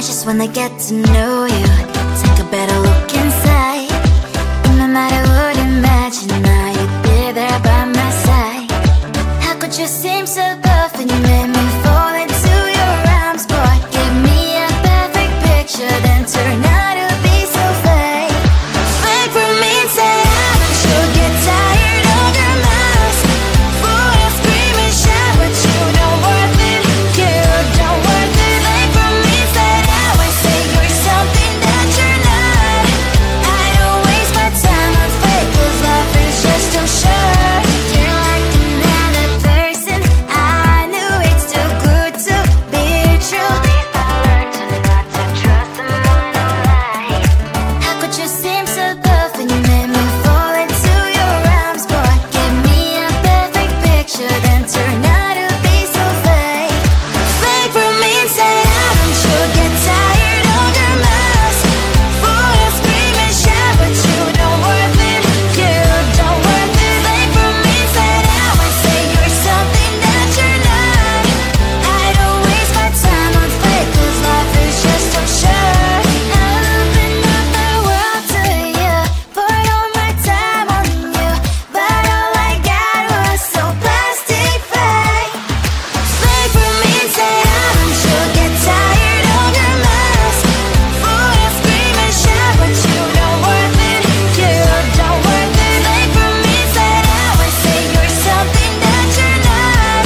just wanna get to know you. Take a better look inside. No matter what, imagine now you'd be there by my side. How could you seem so tough and you made me fall into your arms, boy? Give me a perfect picture, then turn out to be so fake. Fake for me, say I should get tired of your mouth. Full of scream and shout, but you don't worth it. You don't worth it. Fake for me, say I would say you're something that you're not. I don't waste my time on fake, 'cause life is just too short. You're like another person. I knew it's too good to be true. I learned to not to trust someone who lies. How could you seem so tough and you made me fall into your arms, boy? Give me a perfect picture, then turn out to be so fake. Fake for me, say I should get tired of your mouth. Full of scream and shout, but you don't worth it. You don't worth it. Fake for me, say I would say you're something that you're not. I don't waste my time on fake, 'cause life is just too short. I open up my world to you, poured all my time on you, but all I got was so plastic fake. Fake for me, say I should get tired of your mouth. Full of scream and shout, but you don't worth it. You don't worth it. Fake for me, say I would say you're something that you're not.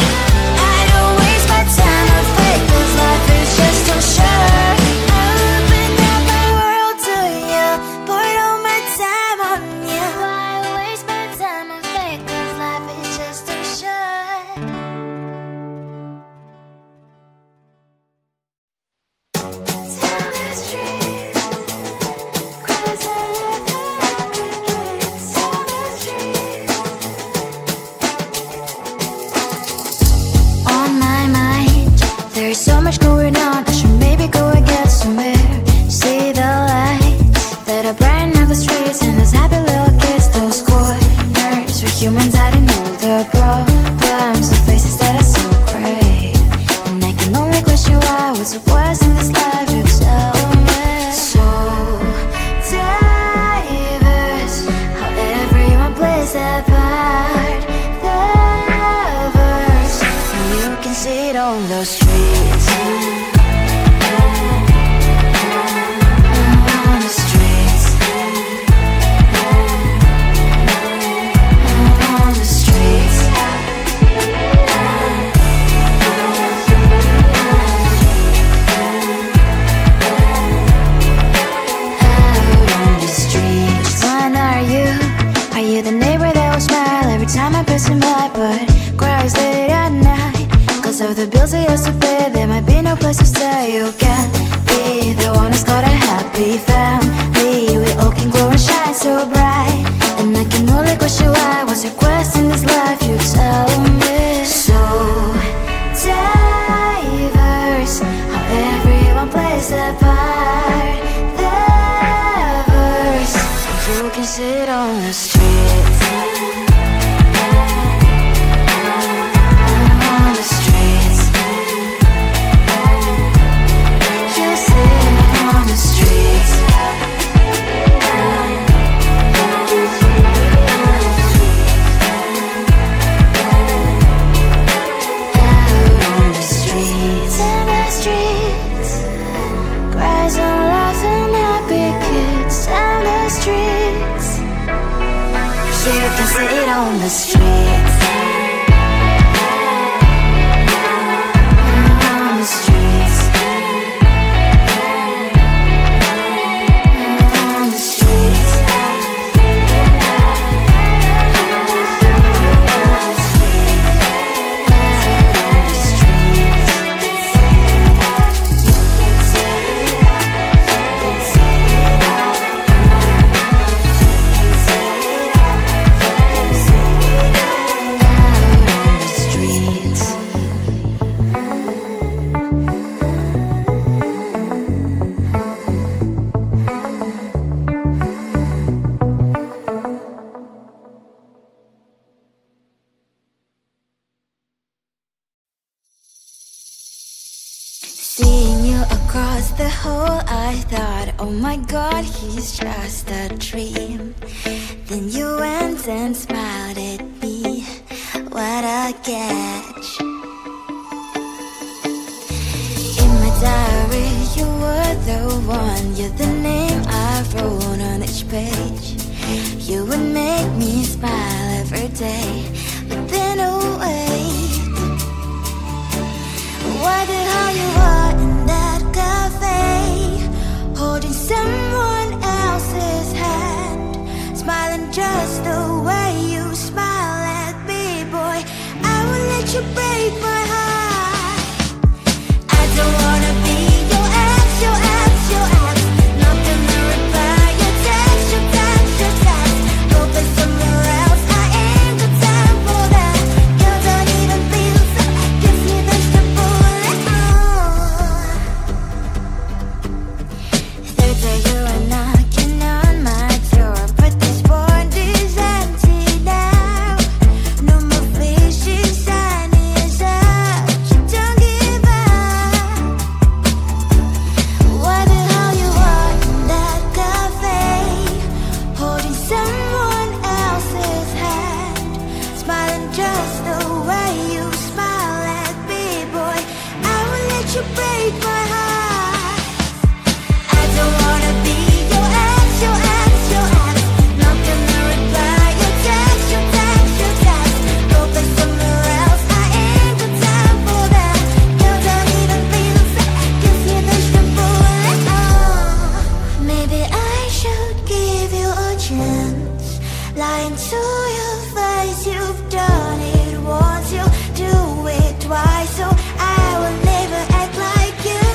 I don't waste my time on fake, 'cause life is just too short. I open up my world to you, poured all my time on you. Why waste my time on fake, 'cause life is just too short. Tell the streets, 'cause I live tell the streets. On my mind, there's so much going on. I should maybe go and get some air. See the lights that are brighten up the streets, and those happy little kids, those corners where humans hiding all the problems, the faces that are so great. And I can only question why, what's the worst in this life, you tell me. So diverse, how everyone plays their part. The verse, and you can see it on the streets. On the streets. On the streets. Out on the streets. Which one are you? Are you the neighbor that will smile every time I pass him by, but cries late at night? 'Cause of the bills I have to pay, there might be no place to stay. You can't be the one who's got a happy family. We all can glow and shine so bright, and I can only question why, what's your quest in this life, you tell me. So diverse, how everyone plays their part. The verse, you can sit on the streets. On the streets. You sit on the streets. Out on the streets. In the streets. Cries and laughing happy kids. Down the streets. You can sit on the streets. On the streets. On the streets. hole, I thought, oh my god, he's just a dream. Then you went and smiled at me. What a catch. In my diary, you were the one. You're the name I wrote on each page. You would make me smile every day. But then, oh wait, why the hell you are in that cafe, holding someone else's hand, smiling just the way you smile at me, boy. I will let you break my heart. I don't wanna be your ex, your ex, your ex. Not gonna reply your text, your text, your text. Go play somewhere else, I ain't got time for that. You don't even feel so, gives me vegetable. Third day you are knocking on my door, but this board is empty now. No more fishes, sun is up. You don't give up. Why the hell you are in that cafe, holding someone else's hand, smiling just the way you smile at me, boy. I will let you break my heart. I don't wanna be your ex, your ex, your ex. Not gonna reply your text, your text, your text. Go play somewhere else, I ain't got time for that. You don't even feel sad, gives me vegetable. Maybe I should give you a chance. Lying to your face, you've done it once, you do it twice, so I will never act like you.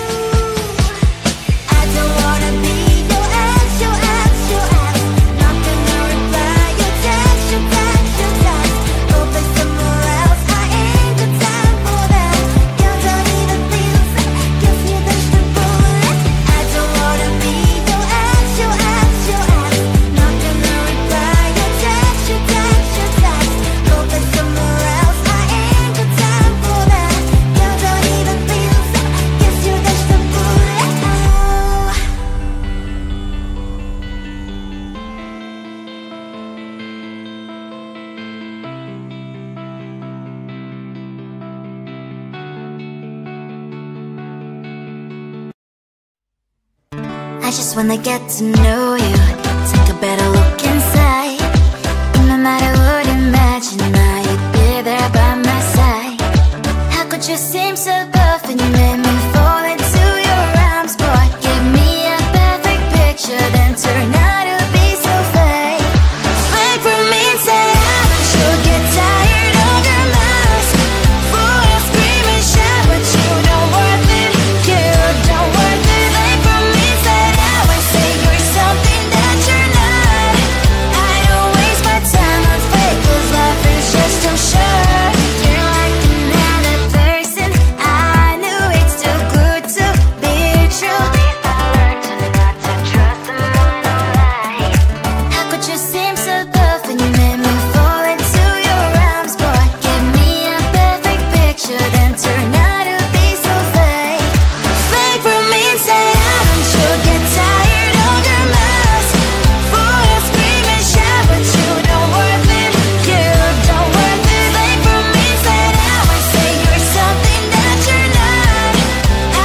I don't wanna be your ex, your ex, your ex. Not gonna reply your text, your text, your text. Go play somewhere else, I ain't got time for that. You don't even feel sad, gives me vegetable. I don't wanna be your ex, your ex, your ex. Not gonna reply your text, your text, your text. Go play somewhere else, I ain't got time for that. You don't even feel sad, gives you vegetable. I just wanna get to know you, take a better look inside. No matter what, imagine now you'd be there by my side. How could you seem so perfect? You made me fall into your arms, boy. Give me a perfect picture, then turn out to be so fake. Wait for me and say you'll get tired of your mask. Boy, I'll scream and shout, but you don't worth it. You don't worth it. Wait for me and say you're something that you're not. I don't waste my time on fake, 'cause life is just too short. You're like another person, I knew it's too good to be true. I learned to not to trust someone alright. How could you seem so perfect? You made me fall into your arms, boy. Give me a perfect picture, then turn out to be so fake. Wait for me and say don't you get tired of your mask. Boy, I'll scream and shout, but you don't worth it. You don't worth it. Wait for me and say you're something that you're not.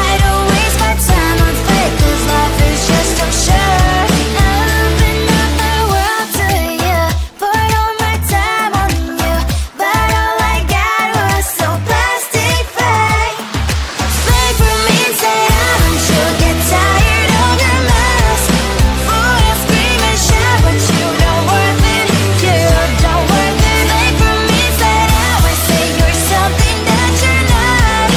I don't waste my time on fake, 'cause life is just too short. I open up my world to you, poured all my time on you, but all I got was so plastic fake. Wait for me and say don't you get tired of your mask. Boy, I'll scream and shout, but you don't worth it. You don't worth it. Wait for me and say you're something that you're not.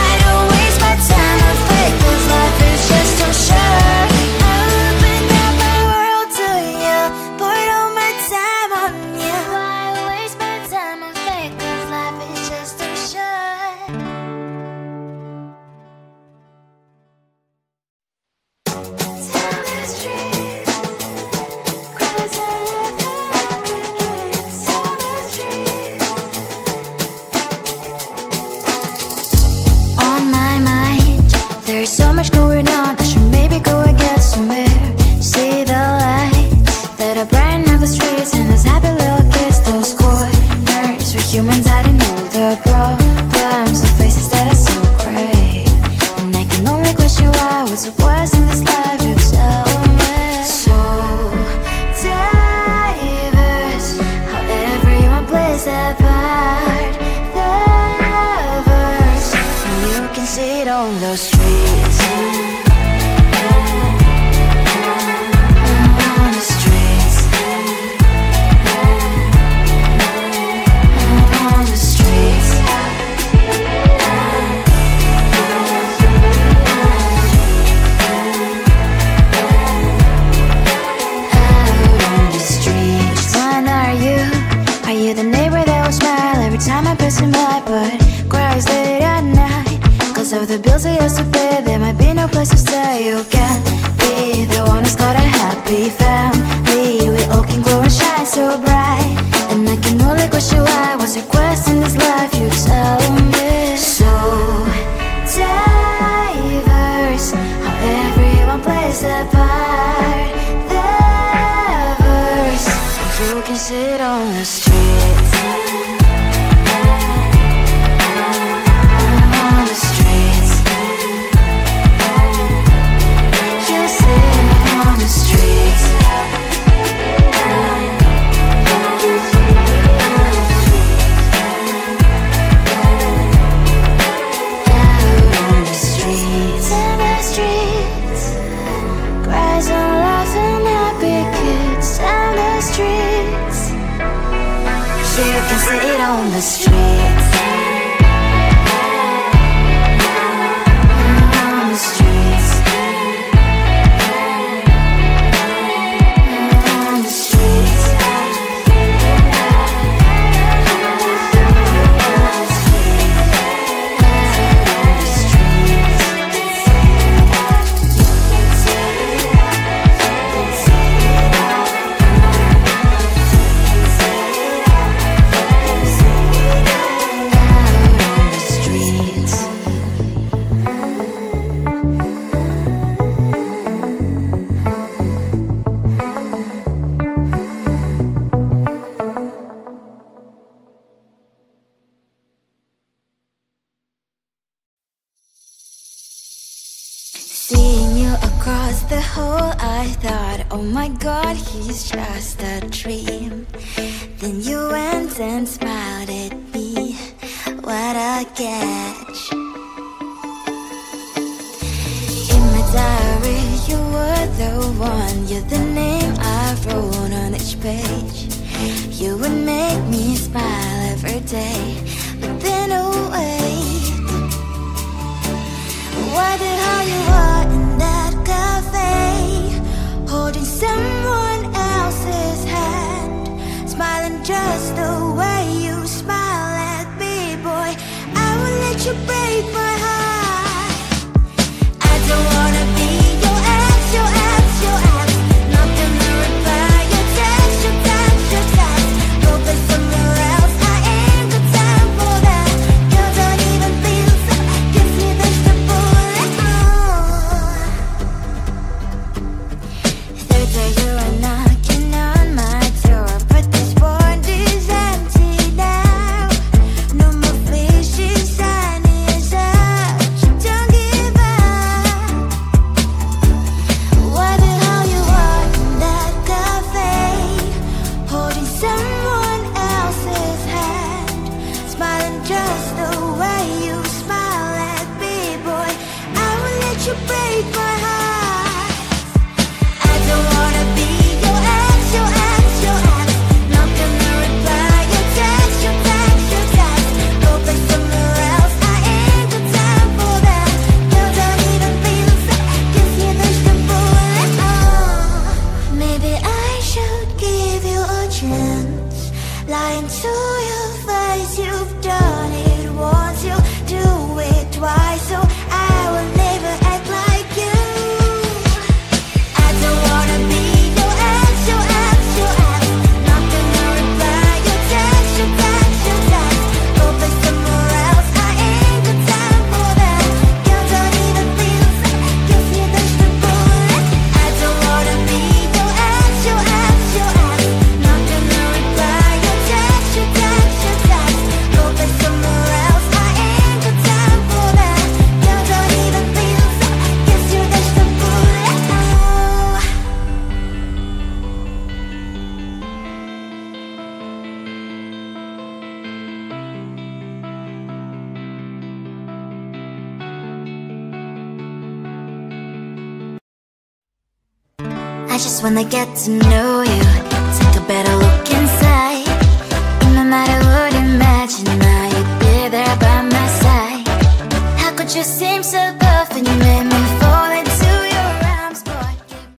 I don't waste my time on fake, 'cause life is just too short. I opened up my world to you, poured all my time on you. Why waste my time on fake, 'cause life is just too short. Tell the street, 'cause I love it. Tell the street. On my mind, there's so much going on. I should what's the worst in this life, you tell me. So diverse, how everyone plays their part. The verse, and you can see it on those streets. On the streets. On the streets. The neighbor that will smile every time I pass him by, but cries late at night. Cause of the bills I used to pay, there might be no place to stay. You can't be the one who's got a happy family. We all can glow and shine so bright, and I can only question why. What's your quest in this life, you tell me. So diverse, how everyone plays their part. The verse, you can sit on the street. On the streets. On the streets. On the streets. Seeing you across the hall, I thought, oh my god, he's just a dream. Then you went and smiled at me. What a catch. In my diary, you were the one. You're the name I wrote on each page. You would make me smile every day. But then, oh wait, why the hell you are in that cafe, holding someone else's hand, smiling just the way you smile at me, boy. I will let you break my heart. I don't wanna be your ex, your ex, your ex. Not gonna reply your text, your text, your text. Go play somewhere else, I ain't got time I just wanna get to know you.